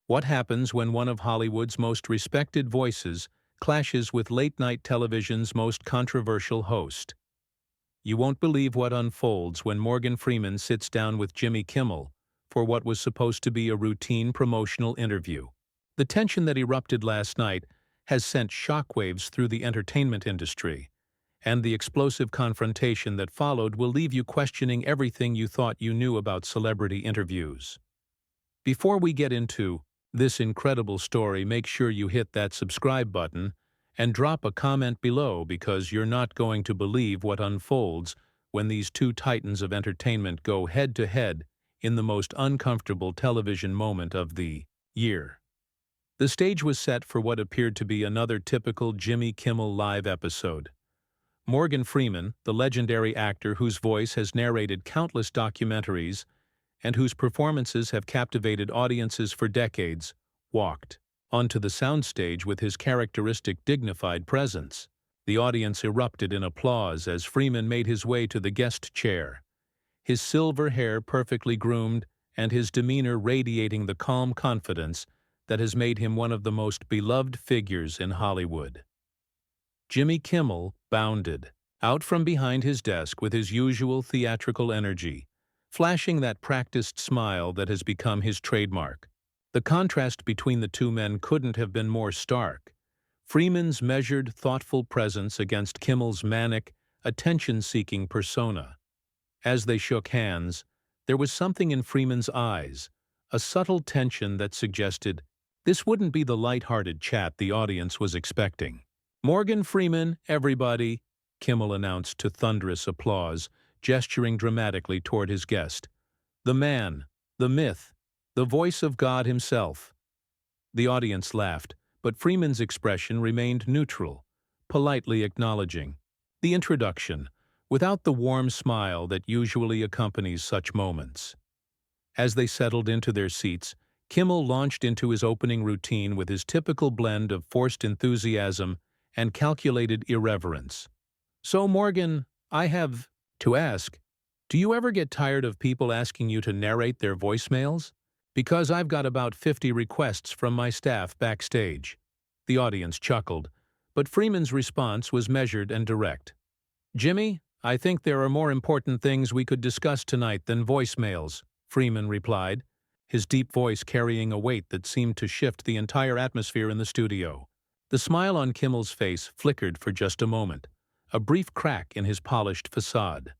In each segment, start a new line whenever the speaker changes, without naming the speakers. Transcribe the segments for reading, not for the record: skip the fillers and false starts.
What happens when one of Hollywood's most respected voices clashes with late-night television's most controversial host? You won't believe what unfolds when Morgan Freeman sits down with Jimmy Kimmel for what was supposed to be a routine promotional interview. The tension that erupted last night has sent shockwaves through the entertainment industry, and the explosive confrontation that followed will leave you questioning everything you thought you knew about celebrity interviews. Before we get into this incredible story, make sure you hit that subscribe button and drop a comment below, because you're not going to believe what unfolds when these two titans of entertainment go head-to-head in the most uncomfortable television moment of the year. The stage was set for what appeared to be another typical Jimmy Kimmel Live episode. Morgan Freeman, the legendary actor whose voice has narrated countless documentaries and whose performances have captivated audiences for decades, walked onto the soundstage with his characteristic dignified presence. The audience erupted in applause as Freeman made his way to the guest chair, his silver hair perfectly groomed and his demeanor radiating the calm confidence that has made him one of the most beloved figures in Hollywood. Jimmy Kimmel bounded out from behind his desk with his usual theatrical energy, flashing that practiced smile that has become his trademark. The contrast between the two men couldn't have been more stark. Freeman's measured, thoughtful presence against Kimmel's manic, attention-seeking persona. As they shook hands, there was something in Freeman's eyes, a subtle tension that suggested this wouldn't be the light-hearted chat the audience was expecting. "Morgan Freeman, everybody," Kimmel announced to thunderous applause, gesturing dramatically toward his guest. "The man, the myth, the voice of God himself." The audience laughed, but Freeman's expression remained neutral, politely acknowledging the introduction, without the warm smile that usually accompanies such moments. As they settled into their seats, Kimmel launched into his opening routine with his typical blend of forced enthusiasm and calculated irreverence. "So, Morgan, I have to ask, do you ever get tired of people asking you to narrate their voicemails? Because I've got about 50 requests from my staff backstage." The audience chuckled, but Freeman's response was measured and direct. "Jimmy, I think there are more important things we could discuss tonight than voicemails," Freeman replied, his deep voice carrying a weight that seemed to shift the entire atmosphere in the studio. The smile on Kimmel's face flickered for just a moment, a brief crack in his polished facade.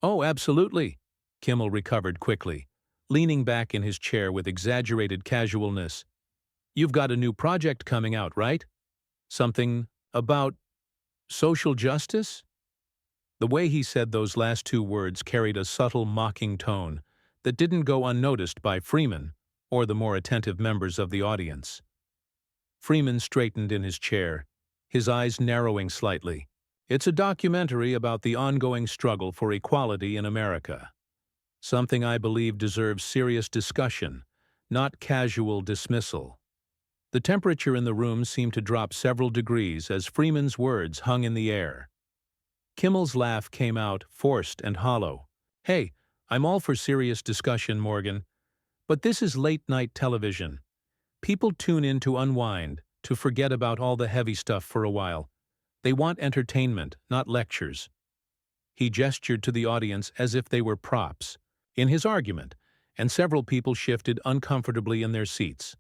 "Oh, absolutely," Kimmel recovered quickly, leaning back in his chair with exaggerated casualness. "You've got a new project coming out, right? Something about social justice?" The way he said those last two words carried a subtle, mocking tone that didn't go unnoticed by Freeman or the more attentive members of the audience. Freeman straightened in his chair, his eyes narrowing slightly. "It's a documentary about the ongoing struggle for equality in America. Something I believe deserves serious discussion, not casual dismissal." The temperature in the room seemed to drop several degrees as Freeman's words hung in the air. Kimmel's laugh came out, forced and hollow. "Hey, I'm all for serious discussion, Morgan. But this is late-night television. People tune in to unwind, to forget about all the heavy stuff for a while. They want entertainment, not lectures." He gestured to the audience as if they were props in his argument, and several people shifted uncomfortably in their seats.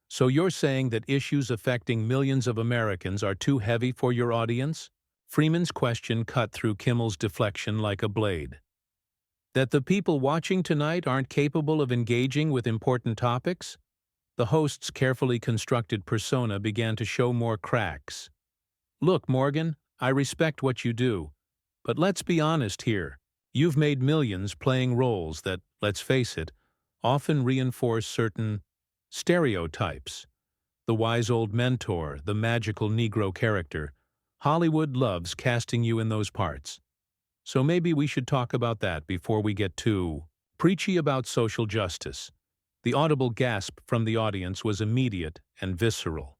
"So you're saying that issues affecting millions of Americans are too heavy for your audience?" Freeman's question cut through Kimmel's deflection like a blade. "That the people watching tonight aren't capable of engaging with important topics?" The host's carefully constructed persona began to show more cracks. "Look, Morgan, I respect what you do, but let's be honest here. You've made millions playing roles that, let's face it, often reinforce certain stereotypes. The wise old mentor, the magical Negro character. Hollywood loves casting you in those parts. So maybe we should talk about that before we get too preachy about social justice." The audible gasp from the audience was immediate and visceral.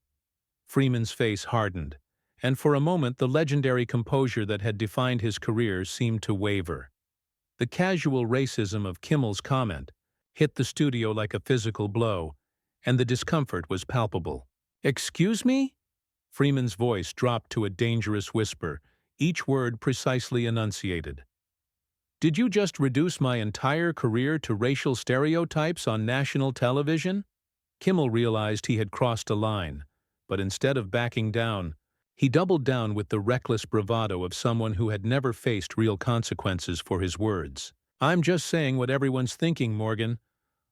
Freeman's face hardened, and for a moment the legendary composure that had defined his career seemed to waver. The casual racism of Kimmel's comment hit the studio like a physical blow, and the discomfort was palpable. "Excuse me?" Freeman's voice dropped to a dangerous whisper, each word precisely enunciated. "Did you just reduce my entire career to racial stereotypes on national television?" Kimmel realized he had crossed a line, but instead of backing down, he doubled down with the reckless bravado of someone who had never faced real consequences for his words. "I'm just saying what everyone's thinking, Morgan.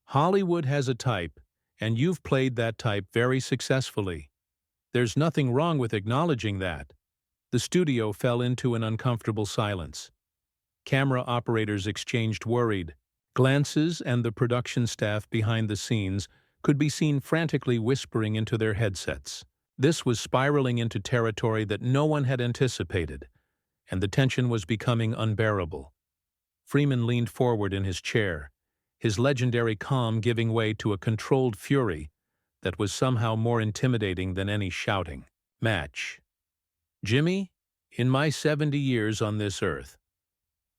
Hollywood has a type, and you've played that type very successfully. There's nothing wrong with acknowledging that." The studio fell into an uncomfortable silence. Camera operators exchanged worried glances, and the production staff behind the scenes could be seen frantically whispering into their headsets. This was spiraling into territory that no one had anticipated, and the tension was becoming unbearable. Freeman leaned forward in his chair, his legendary calm giving way to a controlled fury that was somehow more intimidating than any shouting match. "Jimmy, in my 70 years on this earth,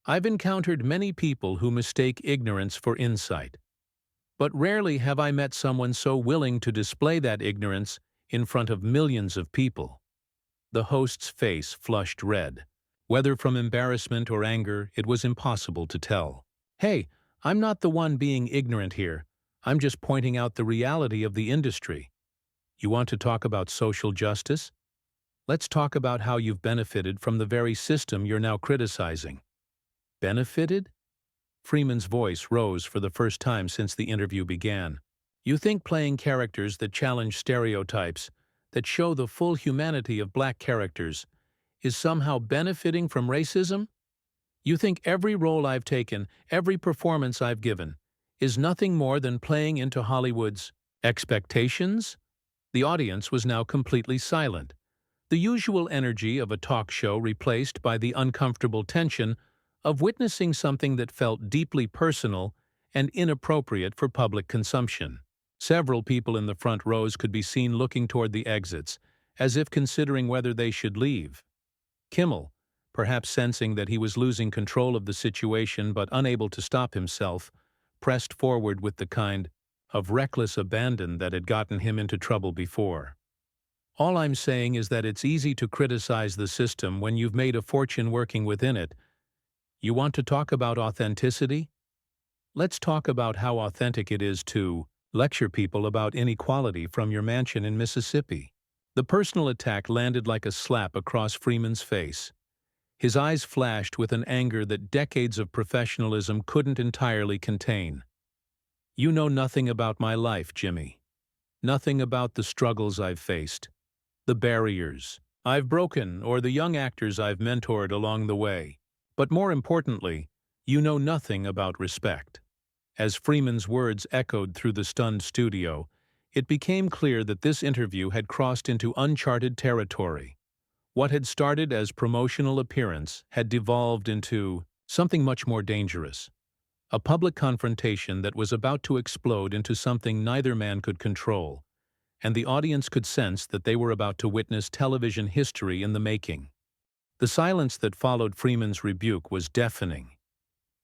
I've encountered many people who mistake ignorance for insight. But rarely have I met someone so willing to display that ignorance in front of millions of people." The host's face flushed red. Whether from embarrassment or anger, it was impossible to tell. "Hey, I'm not the one being ignorant here. I'm just pointing out the reality of the industry. You want to talk about social justice? Let's talk about how you've benefited from the very system you're now criticizing." "Benefited?" Freeman's voice rose for the first time since the interview began. "You think playing characters that challenge stereotypes, that show the full humanity of black characters, is somehow benefiting from racism? You think every role I've taken, every performance I've given, is nothing more than playing into Hollywood's expectations?" The audience was now completely silent, the usual energy of a talk show replaced by the uncomfortable tension of witnessing something that felt deeply personal and inappropriate for public consumption. Several people in the front rows could be seen looking toward the exits, as if considering whether they should leave. Kimmel, perhaps sensing that he was losing control of the situation but unable to stop himself, pressed forward with the kind of reckless abandon that had gotten him into trouble before. "All I'm saying is that it's easy to criticize the system when you've made a fortune working within it. You want to talk about authenticity? Let's talk about how authentic it is to lecture people about inequality from your mansion in Mississippi." The personal attack landed like a slap across Freeman's face. His eyes flashed with an anger that decades of professionalism couldn't entirely contain. "You know nothing about my life, Jimmy. Nothing about the struggles I've faced, the barriers I've broken, or the young actors I've mentored along the way. But more importantly, you know nothing about respect." As Freeman's words echoed through the stunned studio, it became clear that this interview had crossed into uncharted territory. What had started as promotional appearance had devolved into something much more dangerous. A public confrontation that was about to explode into something neither man could control, and the audience could sense that they were about to witness television history in the making. The silence that followed Freeman's rebuke was deafening.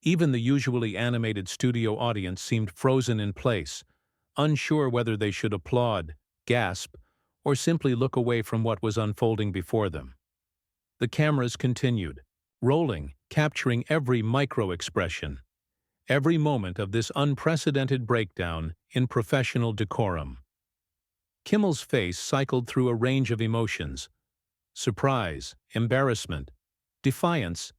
Even the usually animated studio audience seemed frozen in place, unsure whether they should applaud, gasp, or simply look away from what was unfolding before them. The cameras continued, rolling, capturing every micro-expression, every moment of this unprecedented breakdown in professional decorum. Kimmel's face cycled through a range of emotions: surprise, embarrassment, defiance,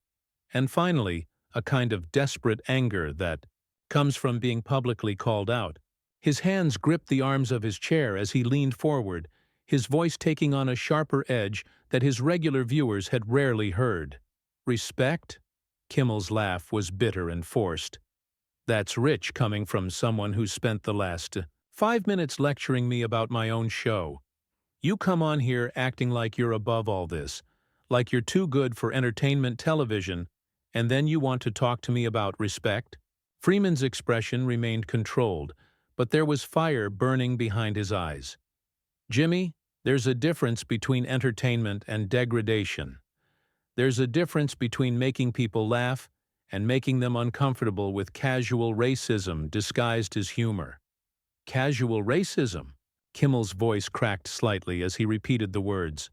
and finally, a kind of desperate anger that comes from being publicly called out. His hands gripped the arms of his chair as he leaned forward, his voice taking on a sharper edge that his regular viewers had rarely heard. "Respect?" Kimmel's laugh was bitter and forced. "That's rich coming from someone who's spent the last 5 minutes lecturing me about my own show. You come on here acting like you're above all this, like you're too good for entertainment television, and then you want to talk to me about respect?" Freeman's expression remained controlled, but there was fire burning behind his eyes. "Jimmy, there's a difference between entertainment and degradation. There's a difference between making people laugh and making them uncomfortable with casual racism disguised as humor. Casual racism. Kimmel's voice cracked slightly as he repeated the words,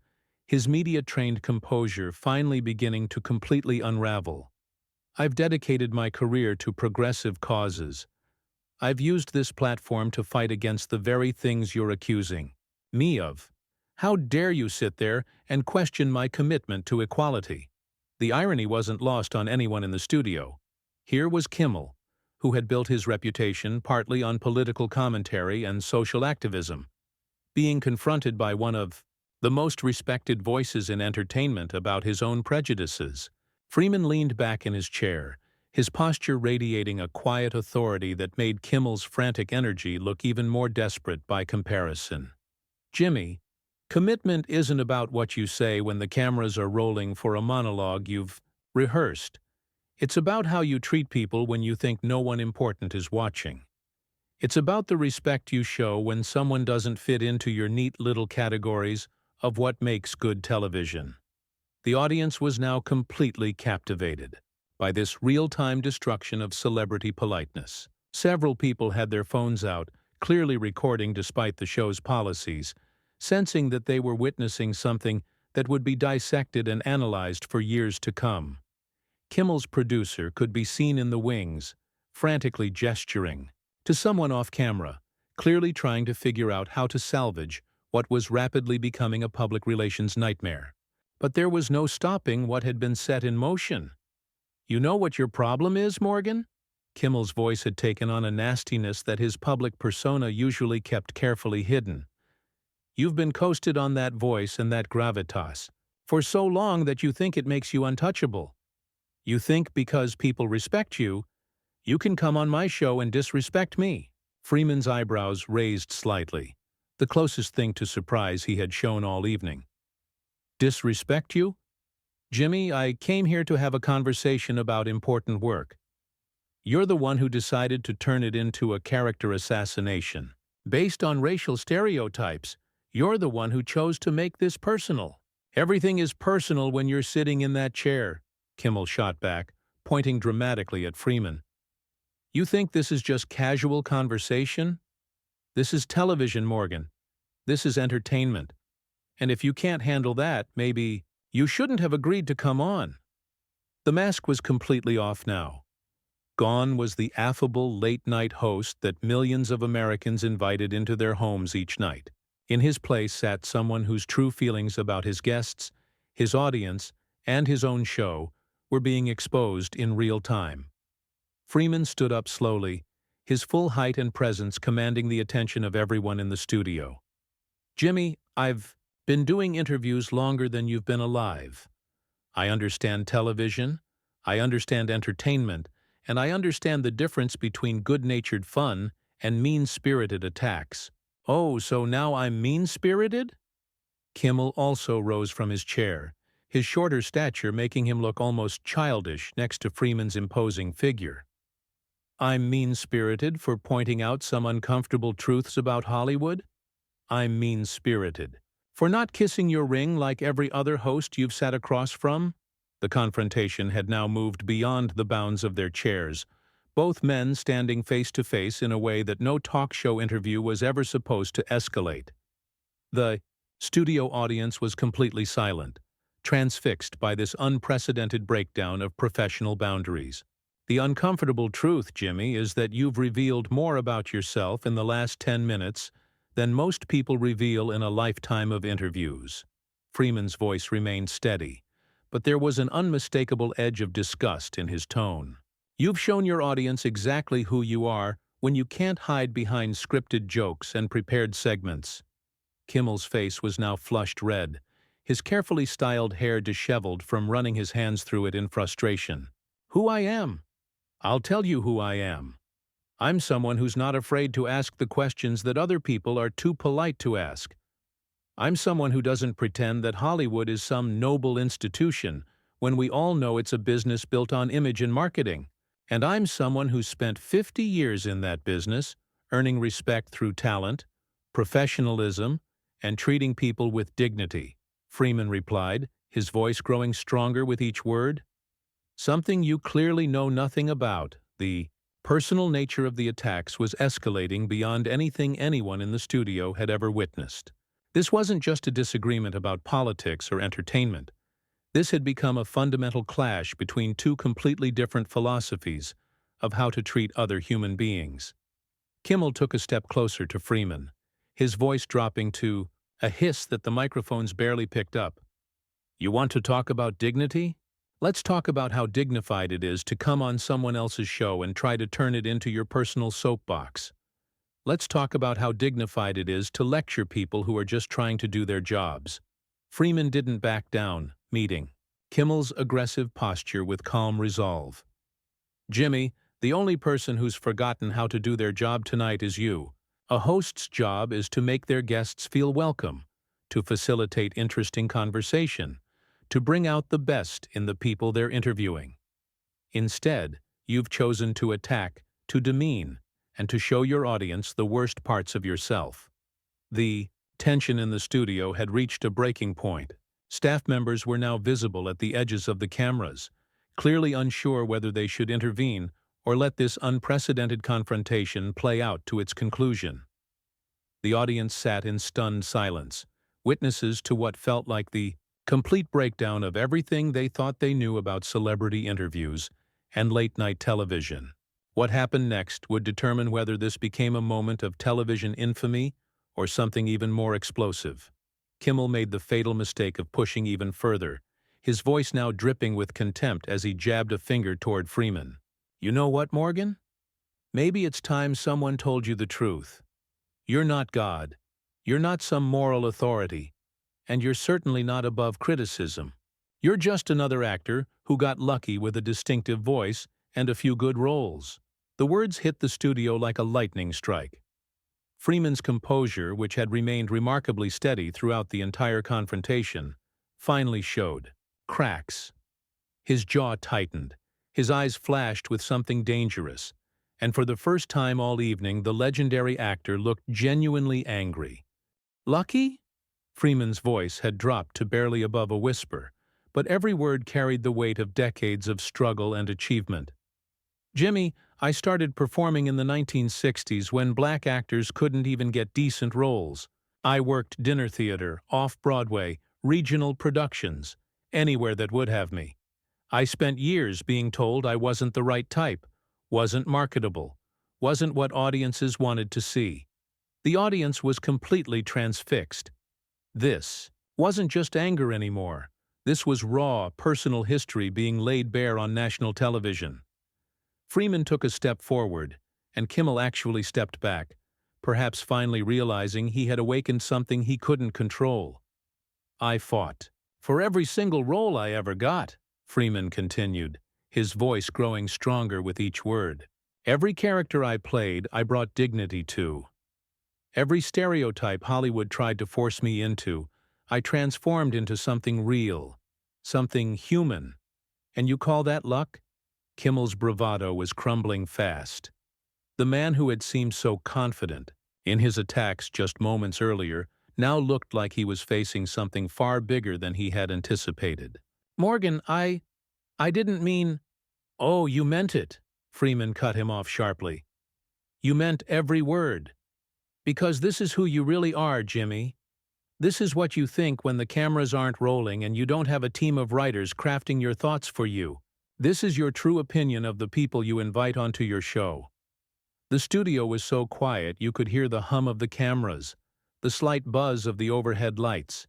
his media-trained composure finally beginning to completely unravel. I've dedicated my career to progressive causes. I've used this platform to fight against the very things you're accusing me of. How dare you sit there and question my commitment to equality? The irony wasn't lost on anyone in the studio. Here was Kimmel, who had built his reputation partly on political commentary and social activism, being confronted by one of the most respected voices in entertainment about his own prejudices. Freeman leaned back in his chair, his posture radiating a quiet authority that made Kimmel's frantic energy look even more desperate by comparison. Jimmy, commitment isn't about what you say when the cameras are rolling for a monologue you've rehearsed. It's about how you treat people when you think no one important is watching. It's about the respect you show when someone doesn't fit into your neat little categories of what makes good television. The audience was now completely captivated by this real-time destruction of celebrity politeness. Several people had their phones out, clearly recording despite the show's policies, sensing that they were witnessing something that would be dissected and analyzed for years to come. Kimmel's producer could be seen in the wings, frantically gesturing to someone off camera, clearly trying to figure out how to salvage what was rapidly becoming a public relations nightmare. But there was no stopping what had been set in motion. You know what your problem is, Morgan? Kimmel's voice had taken on a nastiness that his public persona usually kept carefully hidden. You've been coasted on that voice and that gravitas for so long that you think it makes you untouchable. You think because people respect you, you can come on my show and disrespect me. Freeman's eyebrows raised slightly, the closest thing to surprise he had shown all evening. Disrespect you? Jimmy, I came here to have a conversation about important work. You're the one who decided to turn it into a character assassination. Based on racial stereotypes, you're the one who chose to make this personal. Everything is personal when you're sitting in that chair, Kimmel shot back, pointing dramatically at Freeman. You think this is just casual conversation? This is television, Morgan. This is entertainment. And if you can't handle that, maybe you shouldn't have agreed to come on. The mask was completely off now. Gone was the affable late-night host that millions of Americans invited into their homes each night. In his place sat someone whose true feelings about his guests, his audience, and his own show were being exposed in real time. Freeman stood up slowly, his full height and presence commanding the attention of everyone in the studio. Jimmy, I've been doing interviews longer than you've been alive. I understand television, I understand entertainment, and I understand the difference between good-natured fun and mean-spirited attacks. Oh, so now I'm mean-spirited? Kimmel also rose from his chair, his shorter stature making him look almost childish next to Freeman's imposing figure. I'm mean-spirited for pointing out some uncomfortable truths about Hollywood? I'm mean-spirited for not kissing your ring like every other host you've sat across from? The confrontation had now moved beyond the bounds of their chairs, both men standing face to face in a way that no talk show interview was ever supposed to escalate. The studio audience was completely silent, transfixed by this unprecedented breakdown of professional boundaries. The uncomfortable truth, Jimmy, is that you've revealed more about yourself in the last 10 minutes than most people reveal in a lifetime of interviews. Freeman's voice remained steady, but there was an unmistakable edge of disgust in his tone. You've shown your audience exactly who you are when you can't hide behind scripted jokes and prepared segments. Kimmel's face was now flushed red, his carefully styled hair disheveled from running his hands through it in frustration. Who I am? I'll tell you who I am. I'm someone who's not afraid to ask the questions that other people are too polite to ask. I'm someone who doesn't pretend that Hollywood is some noble institution when we all know it's a business built on image and marketing. And I'm someone who's spent 50 years in that business, earning respect through talent, professionalism, and treating people with dignity, Freeman replied, his voice growing stronger with each word. Something you clearly know nothing about, the Personal nature of the attacks was escalating beyond anything anyone in the studio had ever witnessed. This wasn't just a disagreement about politics or entertainment. This had become a fundamental clash between two completely different philosophies of how to treat other human beings. Kimmel took a step closer to Freeman, his voice dropping to a hiss that the microphones barely picked up. "You want to talk about dignity? Let's talk about how dignified it is to come on someone else's show and try to turn it into your personal soapbox. Let's talk about how dignified it is to lecture people who are just trying to do their jobs." Freeman didn't back down, meeting Kimmel's aggressive posture with calm resolve. "Jimmy, the only person who's forgotten how to do their job tonight is you. A host's job is to make their guests feel welcome, to facilitate interesting conversation, to bring out the best in the people they're interviewing. Instead, you've chosen to attack, to demean, and to show your audience the worst parts of yourself." The tension in the studio had reached a breaking point. Staff members were now visible at the edges of the cameras, clearly unsure whether they should intervene or let this unprecedented confrontation play out to its conclusion. The audience sat in stunned silence, witnesses to what felt like the complete breakdown of everything they thought they knew about celebrity interviews and late-night television. What happened next would determine whether this became a moment of television infamy or something even more explosive. Kimmel made the fatal mistake of pushing even further, his voice now dripping with contempt as he jabbed a finger toward Freeman. "You know what, Morgan? Maybe it's time someone told you the truth. You're not God. You're not some moral authority. And you're certainly not above criticism. You're just another actor who got lucky with a distinctive voice and a few good roles." The words hit the studio like a lightning strike. Freeman's composure, which had remained remarkably steady throughout the entire confrontation, finally showed cracks. His jaw tightened, his eyes flashed with something dangerous, and for the first time all evening the legendary actor looked genuinely angry. "Lucky?" Freeman's voice had dropped to barely above a whisper, but every word carried the weight of decades of struggle and achievement. "Jimmy, I started performing in the 1960s when black actors couldn't even get decent roles. I worked dinner theater, off-Broadway, regional productions, anywhere that would have me. I spent years being told I wasn't the right type, wasn't marketable, wasn't what audiences wanted to see. The audience was completely transfixed. This wasn't just anger anymore. This was raw, personal history being laid bare on national television." Freeman took a step forward, and Kimmel actually stepped back, perhaps finally realizing he had awakened something he couldn't control. "I fought for every single role I ever got," Freeman continued, his voice growing stronger with each word. "Every character I played, I brought dignity to. Every stereotype Hollywood tried to force me into, I transformed into something real, something human. And you call that luck?" Kimmel's bravado was crumbling fast. The man who had seemed so confident in his attacks just moments earlier now looked like he was facing something far bigger than he had anticipated. "Morgan, I didn't mean—" "Oh, you meant it," Freeman cut him off sharply. "You meant every word. Because this is who you really are, Jimmy. This is what you think when the cameras aren't rolling and you don't have a team of writers crafting your thoughts for you. This is your true opinion of the people you invite onto your show." The studio was so quiet you could hear the hum of the cameras, the slight buzz of the overhead lights.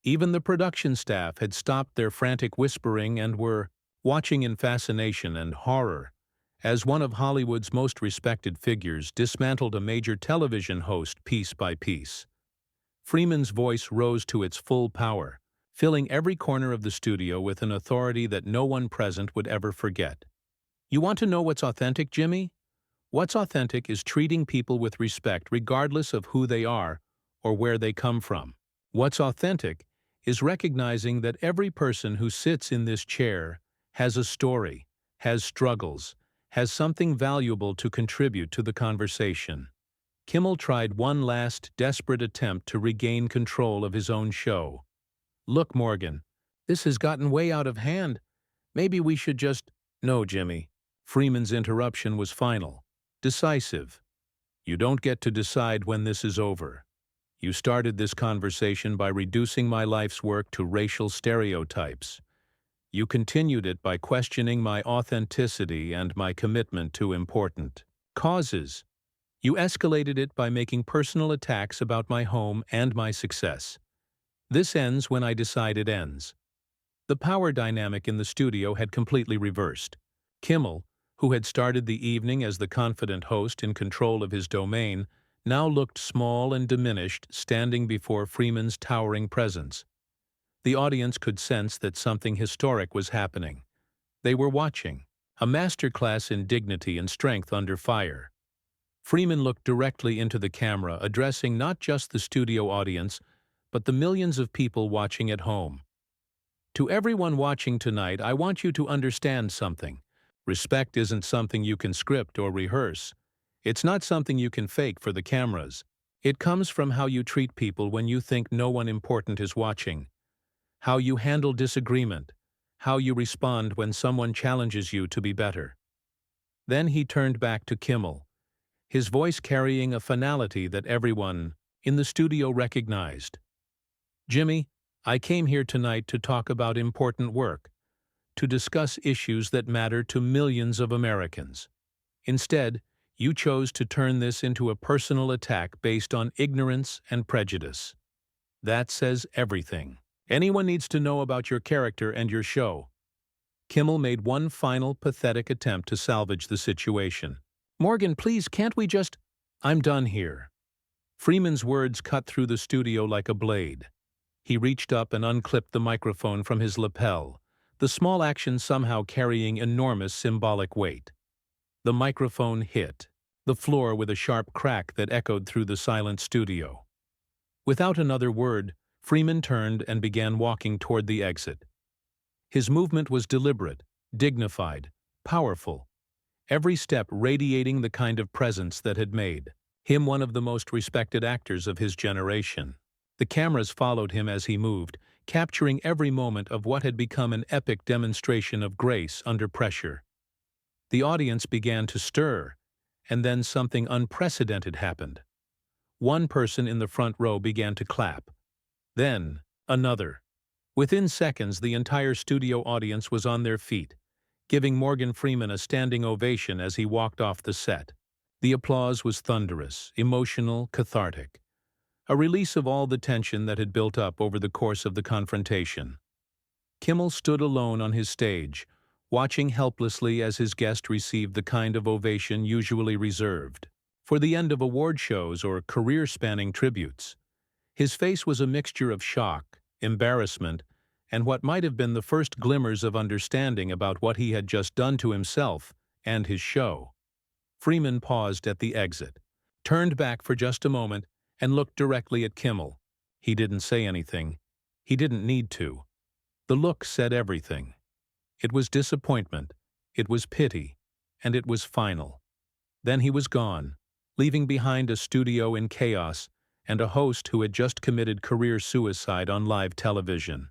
Even the production staff had stopped their frantic whispering and were watching in fascination and horror as one of Hollywood's most respected figures dismantled a major television host piece by piece. Freeman's voice rose to its full power, filling every corner of the studio with an authority that no one present would ever forget. "You want to know what's authentic, Jimmy? What's authentic is treating people with respect regardless of who they are or where they come from. What's authentic is recognizing that every person who sits in this chair has a story, has struggles, has something valuable to contribute to the conversation." Kimmel tried one last desperate attempt to regain control of his own show. "Look, Morgan, this has gotten way out of hand. Maybe we should just—" "No, Jimmy," Freeman's interruption was final, decisive. "You don't get to decide when this is over. You started this conversation by reducing my life's work to racial stereotypes. You continued it by questioning my authenticity and my commitment to important causes. You escalated it by making personal attacks about my home and my success. This ends when I decide it ends." The power dynamic in the studio had completely reversed. Kimmel, who had started the evening as the confident host in control of his domain, now looked small and diminished standing before Freeman's towering presence. The audience could sense that something historic was happening. They were watching a masterclass in dignity and strength under fire. Freeman looked directly into the camera, addressing not just the studio audience, but the millions of people watching at home. "To everyone watching tonight, I want you to understand something. Respect isn't something you can script or rehearse. It's not something you can fake for the cameras. It comes from how you treat people when you think no one important is watching. How you handle disagreement. How you respond when someone challenges you to be better." Then he turned back to Kimmel, his voice carrying a finality that everyone in the studio recognized. "Jimmy, I came here tonight to talk about important work, to discuss issues that matter to millions of Americans. Instead, you chose to turn this into a personal attack based on ignorance and prejudice. That says everything anyone needs to know about your character and your show." Kimmel made one final pathetic attempt to salvage the situation. "Morgan, please, can't we just—" "I'm done here." Freeman's words cut through the studio like a blade. He reached up and unclipped the microphone from his lapel, the small action somehow carrying enormous symbolic weight. The microphone hit the floor with a sharp crack that echoed through the silent studio. Without another word, Freeman turned and began walking toward the exit. His movement was deliberate, dignified, powerful, every step radiating the kind of presence that had made him one of the most respected actors of his generation. The cameras followed him as he moved, capturing every moment of what had become an epic demonstration of grace under pressure. The audience began to stir, and then something unprecedented happened. One person in the front row began to clap. Then, another. Within seconds, the entire studio audience was on their feet, giving Morgan Freeman a standing ovation as he walked off the set. The applause was thunderous, emotional, cathartic. A release of all the tension that had built up over the course of the confrontation. Kimmel stood alone on his stage, watching helplessly as his guest received the kind of ovation usually reserved for the end of award shows or career-spanning tributes. His face was a mixture of shock, embarrassment, and what might have been the first glimmers of understanding about what he had just done to himself and his show. Freeman paused at the exit, turned back for just a moment, and looked directly at Kimmel. He didn't say anything. He didn't need to. The look said everything. It was disappointment, it was pity, and it was final. Then he was gone, leaving behind a studio in chaos and a host who had just committed career suicide on live television.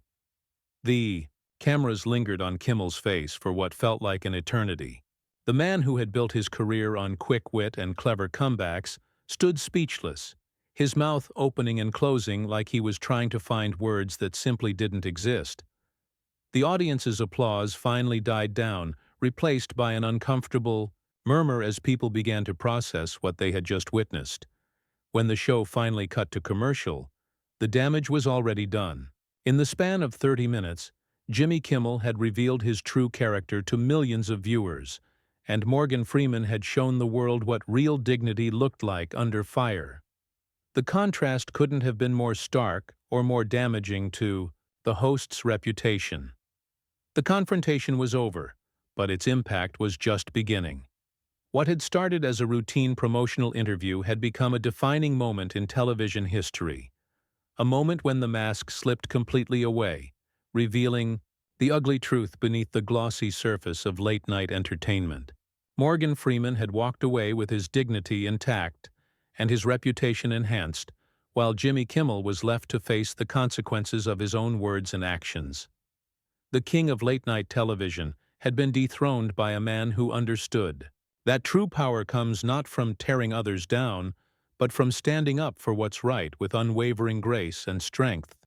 The cameras lingered on Kimmel's face for what felt like an eternity. The man who had built his career on quick wit and clever comebacks stood speechless, his mouth opening and closing like he was trying to find words that simply didn't exist. The audience's applause finally died down, replaced by an uncomfortable murmur as people began to process what they had just witnessed. When the show finally cut to commercial, the damage was already done. In the span of 30 minutes, Jimmy Kimmel had revealed his true character to millions of viewers, and Morgan Freeman had shown the world what real dignity looked like under fire. The contrast couldn't have been more stark or more damaging to the host's reputation. The confrontation was over, but its impact was just beginning. What had started as a routine promotional interview had become a defining moment in television history. A moment when the mask slipped completely away, revealing the ugly truth beneath the glossy surface of late-night entertainment. Morgan Freeman had walked away with his dignity intact and his reputation enhanced, while Jimmy Kimmel was left to face the consequences of his own words and actions. The king of late-night television had been dethroned by a man who understood that true power comes not from tearing others down, but from standing up for what's right with unwavering grace and strength.